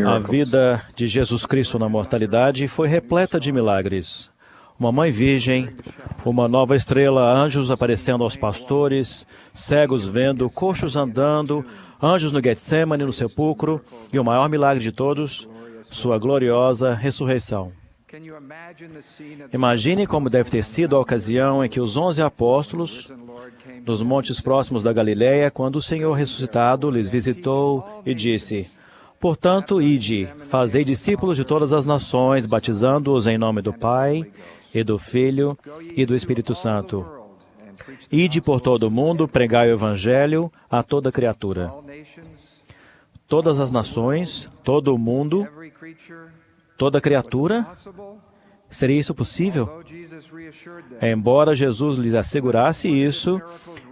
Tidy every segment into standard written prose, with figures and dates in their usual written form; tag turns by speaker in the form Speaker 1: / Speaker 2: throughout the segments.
Speaker 1: A vida de Jesus Cristo na mortalidade foi repleta de milagres. Uma mãe virgem, uma nova estrela, anjos aparecendo aos pastores, cegos vendo, coxos andando, anjos no Getsemane, no sepulcro, e o maior milagre de todos, sua gloriosa ressurreição. Imagine como deve ter sido a ocasião em que os 11 apóstolos, nos montes próximos da Galileia, quando o Senhor ressuscitado lhes visitou e disse: "Portanto, ide, fazei discípulos de todas as nações, batizando-os em nome do Pai, e do Filho, e do Espírito Santo. Ide por todo o mundo, pregai o Evangelho a toda criatura." Todas as nações, todo o mundo, toda criatura? Seria isso possível? Embora Jesus lhes assegurasse isso,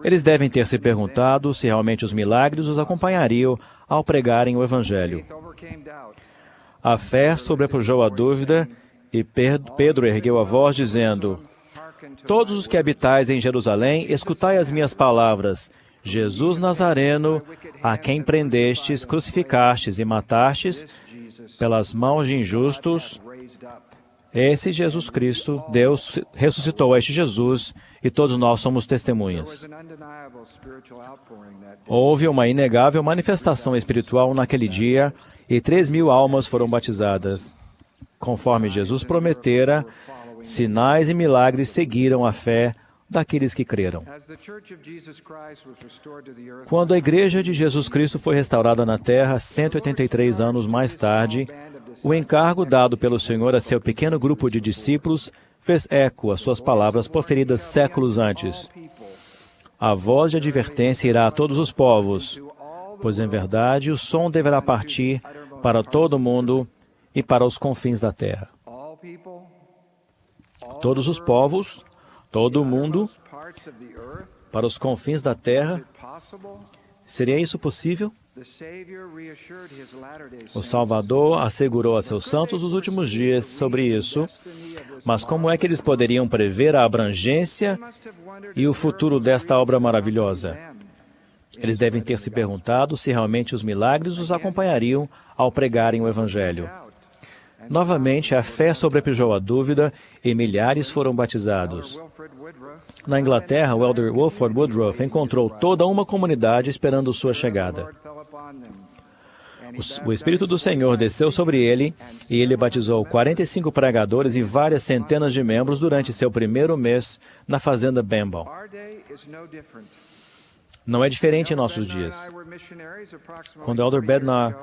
Speaker 1: eles devem ter se perguntado se realmente os milagres os acompanhariam ao pregarem o Evangelho. A fé sobrepujou a dúvida e Pedro ergueu a voz dizendo: "Todos os que habitais em Jerusalém, escutai as minhas palavras. Jesus Nazareno, a quem prendestes, crucificastes e matastes pelas mãos de injustos, esse Jesus Cristo, Deus ressuscitou este Jesus, e todos nós somos testemunhas." Houve uma inegável manifestação espiritual naquele dia, e 3.000 almas foram batizadas. Conforme Jesus prometera, sinais e milagres seguiram a fé daqueles que creram. Quando a Igreja de Jesus Cristo foi restaurada na Terra, 183 anos mais tarde, o encargo dado pelo Senhor a seu pequeno grupo de discípulos fez eco às suas palavras proferidas séculos antes. A voz de advertência irá a todos os povos, pois em verdade o som deverá partir para todo o mundo e para os confins da terra. Todos os povos, todo o mundo, para os confins da terra. Seria isso possível? O Salvador assegurou a seus santos os últimos dias sobre isso, mas como é que eles poderiam prever a abrangência e o futuro desta obra maravilhosa? Eles devem ter se perguntado se realmente os milagres os acompanhariam ao pregarem o Evangelho. Novamente, a fé sobrepujou a dúvida e milhares foram batizados. Na Inglaterra, o elder Wilford Woodruff encontrou toda uma comunidade esperando sua chegada. O Espírito do Senhor desceu sobre ele e ele batizou 45 pregadores e várias centenas de membros durante seu primeiro mês na fazenda Bamble. Não é diferente em nossos dias. Quando o elder Bednar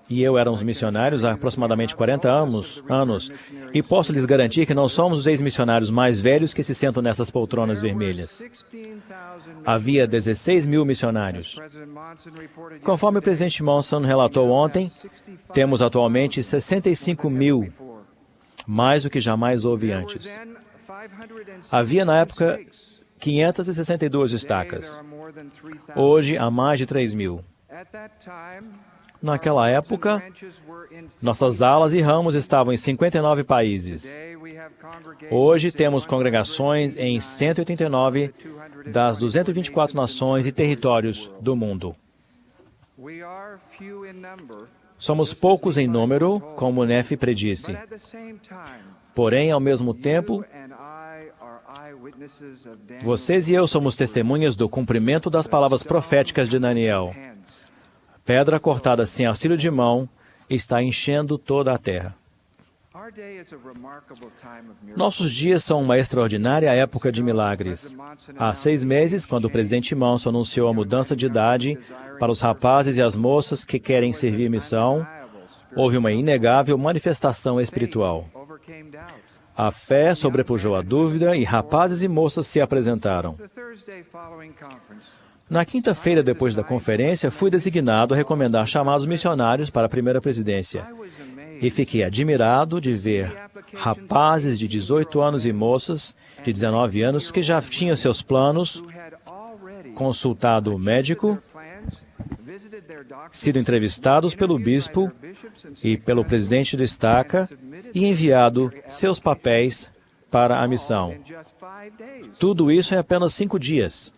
Speaker 1: e eu éramos missionários há aproximadamente 40 anos, e posso lhes garantir que não somos os ex-missionários mais velhos que se sentam nessas poltronas vermelhas. Havia 16.000 missionários. Conforme o presidente Monson relatou ontem, temos atualmente 65.000, mais do que jamais houve antes. Havia na época 562 estacas. Hoje há mais de 3.000. Naquela época, nossas alas e ramos estavam em 59 países. Hoje temos congregações em 189 das 224 nações e territórios do mundo. Somos poucos em número, como Nefe predisse. Porém, ao mesmo tempo, vocês e eu somos testemunhas do cumprimento das palavras proféticas de Daniel. Pedra cortada sem auxílio de mão está enchendo toda a terra. Nossos dias são uma extraordinária época de milagres. Há 6 meses, quando o presidente Monson anunciou a mudança de idade para os rapazes e as moças que querem servir missão, houve uma inegável manifestação espiritual. A fé sobrepujou a dúvida e rapazes e moças se apresentaram. Na quinta-feira, depois da conferência, fui designado a recomendar chamados missionários para a primeira presidência. E fiquei admirado de ver rapazes de 18 anos e moças de 19 anos que já tinham seus planos, consultado o médico, sido entrevistados pelo bispo e pelo presidente da estaca e enviado seus papéis para a missão. Tudo isso em apenas 5 dias.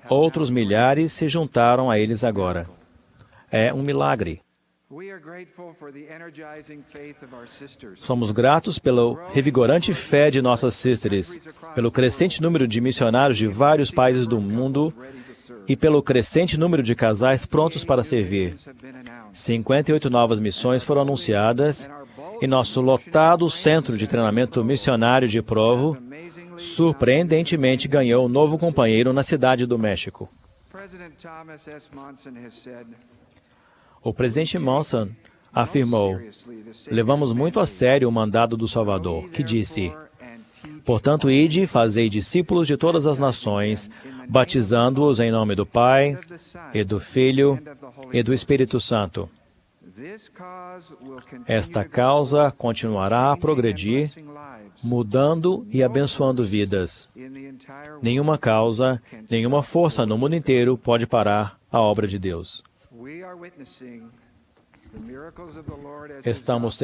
Speaker 1: Outros milhares se juntaram a eles agora. É um milagre. Somos gratos pela revigorante fé de nossas sisters, pelo crescente número de missionários de vários países do mundo e pelo crescente número de casais prontos para servir. 58 novas missões foram anunciadas e nosso lotado centro de treinamento missionário de Provo surpreendentemente ganhou um novo companheiro na cidade do México. O presidente Monson afirmou: levamos muito a sério o mandado do Salvador, que disse: portanto, ide, fazei discípulos de todas as nações, batizando-os em nome do Pai, e do Filho, e do Espírito Santo. Esta causa continuará a progredir, mudando e abençoando vidas. Nenhuma causa, nenhuma força no mundo inteiro pode parar a obra de Deus. Estamos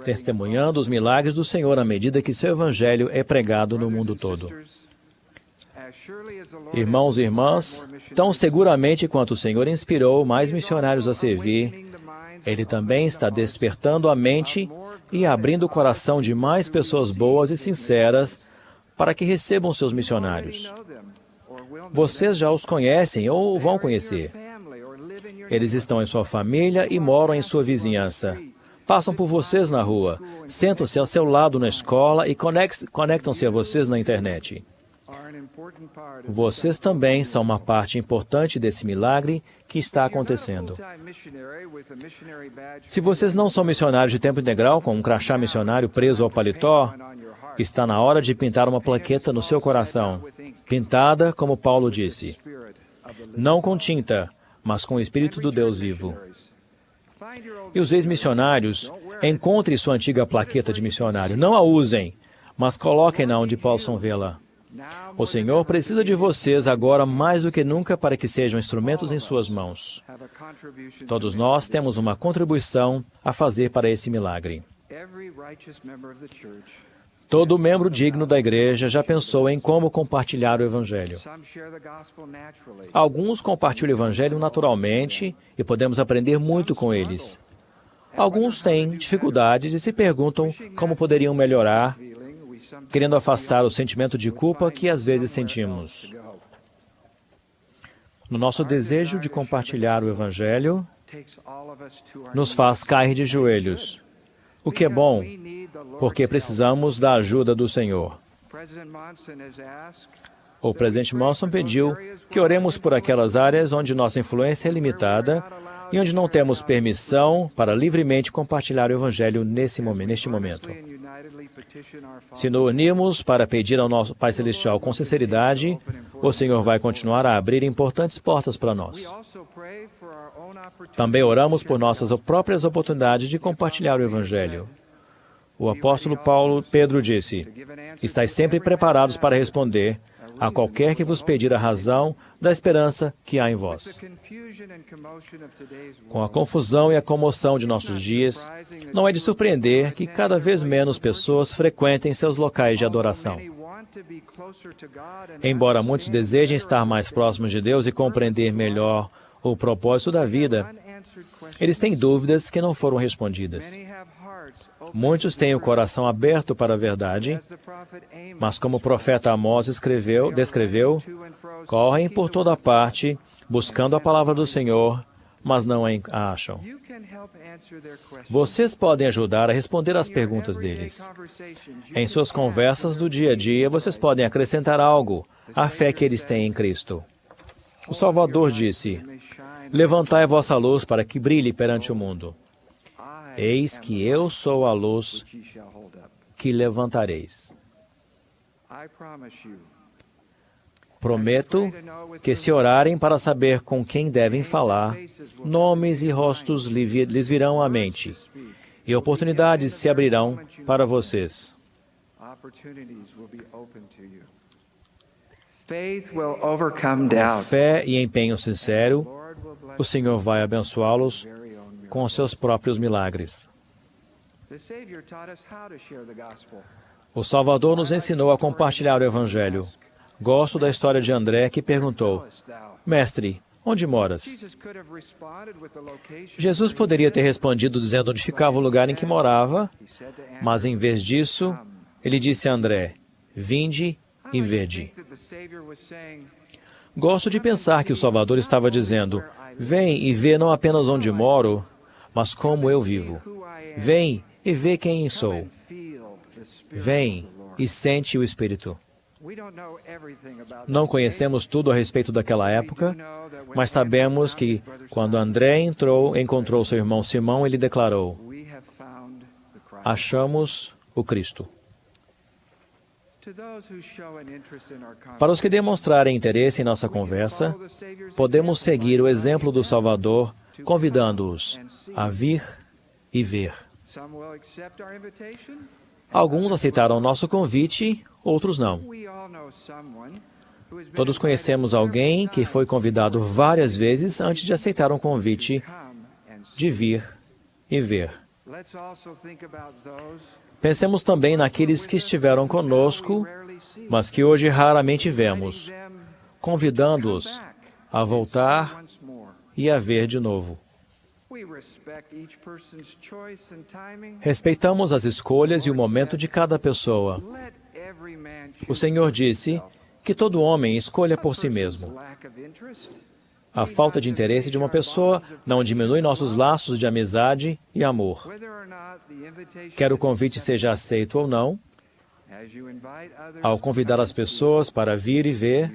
Speaker 1: testemunhando os milagres do Senhor à medida que seu Evangelho é pregado no mundo todo. Irmãos e irmãs, tão seguramente quanto o Senhor inspirou mais missionários a servir, Ele também está despertando a mente e abrindo o coração de mais pessoas boas e sinceras para que recebam seus missionários. Vocês já os conhecem ou vão conhecer. Eles estão em sua família e moram em sua vizinhança. Passam por vocês na rua, sentam-se ao seu lado na escola e conectam-se a vocês na internet. Vocês também são uma parte importante desse milagre que está acontecendo. Se vocês não são missionários de tempo integral, com um crachá missionário preso ao paletó, está na hora de pintar uma plaqueta no seu coração, pintada, como Paulo disse, não com tinta, mas com o Espírito do Deus vivo. E os ex-missionários, encontrem sua antiga plaqueta de missionário. Não a usem, mas coloquem-na onde possam vê-la. O Senhor precisa de vocês agora mais do que nunca para que sejam instrumentos em suas mãos. Todos nós temos uma contribuição a fazer para esse milagre. Todo membro digno da igreja já pensou em como compartilhar o Evangelho. Alguns compartilham o Evangelho naturalmente e podemos aprender muito com eles. Alguns têm dificuldades e se perguntam como poderiam melhorar, querendo afastar o sentimento de culpa que às vezes sentimos. No nosso desejo de compartilhar o Evangelho, nos faz cair de joelhos, o que é bom, porque precisamos da ajuda do Senhor. O presidente Monson pediu que oremos por aquelas áreas onde nossa influência é limitada e onde não temos permissão para livremente compartilhar o Evangelho neste momento. Se nos unirmos para pedir ao nosso Pai Celestial com sinceridade, o Senhor vai continuar a abrir importantes portas para nós. Também oramos por nossas próprias oportunidades de compartilhar o Evangelho. O apóstolo Pedro disse: estais sempre preparados para responder a qualquer que vos pedir a razão da esperança que há em vós. Com a confusão e a comoção de nossos dias, não é de surpreender que cada vez menos pessoas frequentem seus locais de adoração. Embora muitos desejem estar mais próximos de Deus e compreender melhor o propósito da vida, eles têm dúvidas que não foram respondidas. Muitos têm o coração aberto para a verdade, mas como o profeta Amós descreveu, correm por toda parte, buscando a palavra do Senhor, mas não a acham. Vocês podem ajudar a responder às perguntas deles. Em suas conversas do dia a dia, vocês podem acrescentar algo à fé que eles têm em Cristo. O Salvador disse: levantai a vossa luz para que brilhe perante o mundo. Eis que eu sou a luz que levantareis. Prometo que, se orarem para saber com quem devem falar, nomes e rostos lhes virão à mente, e oportunidades se abrirão para vocês. Com fé e empenho sincero, o Senhor vai abençoá-los com seus próprios milagres. O Salvador nos ensinou a compartilhar o Evangelho. Gosto da história de André, que perguntou: Mestre, onde moras? Jesus poderia ter respondido dizendo onde ficava o lugar em que morava, mas em vez disso, ele disse a André: Vinde e vede. Gosto de pensar que o Salvador estava dizendo: Vem e vê não apenas onde moro, mas como eu vivo. Vem e vê quem sou. Vem e sente o Espírito. Não conhecemos tudo a respeito daquela época, mas sabemos que, quando André encontrou seu irmão Simão, ele declarou: Achamos o Cristo. Para os que demonstrarem interesse em nossa conversa, podemos seguir o exemplo do Salvador, convidando-os a vir e ver. Alguns aceitaram nosso convite, outros não. Todos conhecemos alguém que foi convidado várias vezes antes de aceitar um convite de vir e ver. Pensemos também naqueles que estiveram conosco, mas que hoje raramente vemos, convidando-os a voltar e a ver de novo. Respeitamos as escolhas e o momento de cada pessoa. O Senhor disse que todo homem escolha por si mesmo. A falta de interesse de uma pessoa não diminui nossos laços de amizade e amor. Quer o convite seja aceito ou não, ao convidar as pessoas para vir e ver,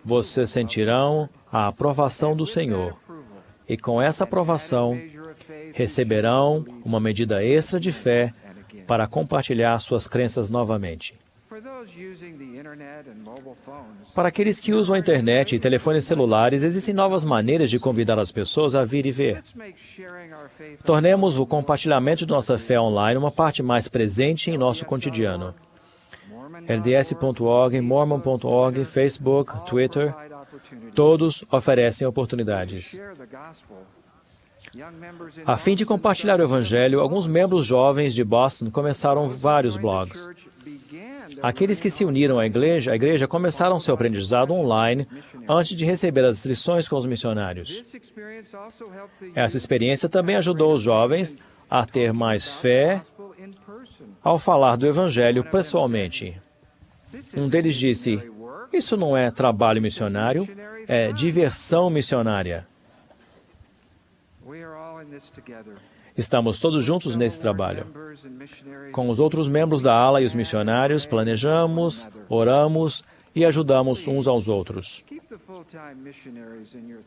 Speaker 1: vocês sentirão a aprovação do Senhor. E com essa aprovação, receberão uma medida extra de fé para compartilhar suas crenças novamente. Para aqueles que usam a internet e telefones celulares, existem novas maneiras de convidar as pessoas a vir e ver. Tornemos o compartilhamento de nossa fé online uma parte mais presente em nosso cotidiano. LDS.org, Mormon.org, Facebook, Twitter, todos oferecem oportunidades. A fim de compartilhar o Evangelho, alguns membros jovens de Boston começaram vários blogs. Aqueles que se uniram à igreja começaram seu aprendizado online antes de receber as lições com os missionários. Essa experiência também ajudou os jovens a ter mais fé ao falar do Evangelho pessoalmente. Um deles disse: Isso não é trabalho missionário, é diversão missionária. Estamos todos juntos nesse trabalho. Com os outros membros da ala e os missionários, planejamos, oramos e ajudamos uns aos outros.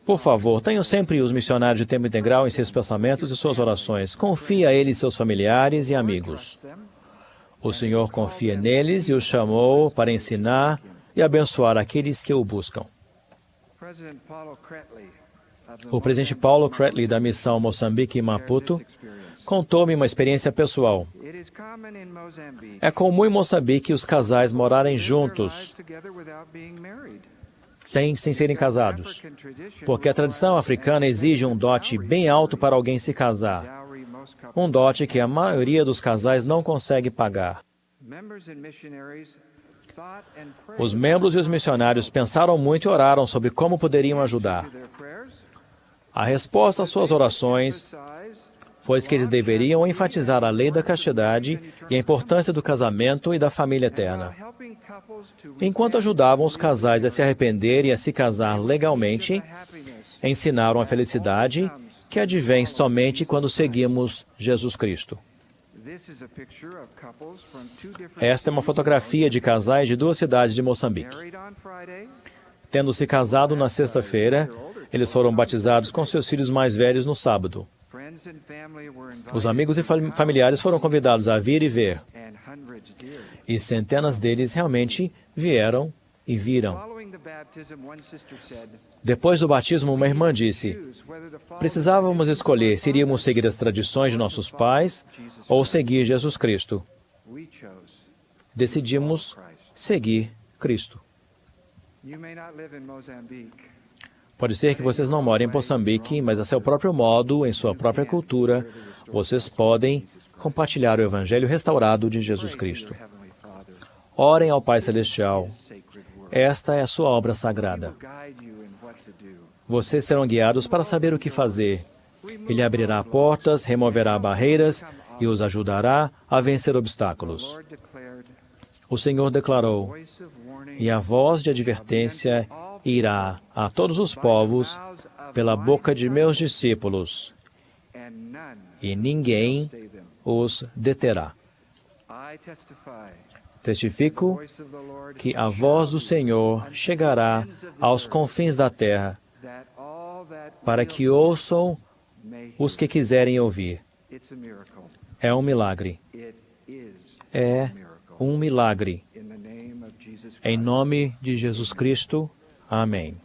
Speaker 1: Por favor, tenham sempre os missionários de tempo integral em seus pensamentos e suas orações. Confie a eles seus familiares e amigos. O Senhor confia neles e os chamou para ensinar e abençoar aqueles que o buscam. O presidente Paulo Cretley, da missão Moçambique e Maputo, contou-me uma experiência pessoal. É comum em Moçambique os casais morarem juntos, sem serem casados, porque a tradição africana exige um dote bem alto para alguém se casar, um dote que a maioria dos casais não consegue pagar. Os membros e os missionários pensaram muito e oraram sobre como poderiam ajudar. A resposta às suas orações foi que eles deveriam enfatizar a lei da castidade e a importância do casamento e da família eterna. Enquanto ajudavam os casais a se arrepender e a se casar legalmente, ensinaram a felicidade que advém somente quando seguimos Jesus Cristo. Esta é uma fotografia de casais de duas cidades de Moçambique. Tendo se casado na sexta-feira, eles foram batizados com seus filhos mais velhos no sábado. Os amigos e familiares foram convidados a vir e ver. E centenas deles realmente vieram e viram. Depois do batismo, uma irmã disse: precisávamos escolher se iríamos seguir as tradições de nossos pais ou seguir Jesus Cristo. Decidimos seguir Cristo. Pode ser que vocês não morem em Moçambique, mas a seu próprio modo, em sua própria cultura, vocês podem compartilhar o Evangelho restaurado de Jesus Cristo. Orem ao Pai Celestial. Esta é a sua obra sagrada. Vocês serão guiados para saber o que fazer. Ele abrirá portas, removerá barreiras e os ajudará a vencer obstáculos. O Senhor declarou, e a voz de advertência irá a todos os povos pela boca de meus discípulos, e ninguém os deterá. Testifico que a voz do Senhor chegará aos confins da terra, para que ouçam os que quiserem ouvir. É um milagre. É um milagre. Em nome de Jesus Cristo. Amém.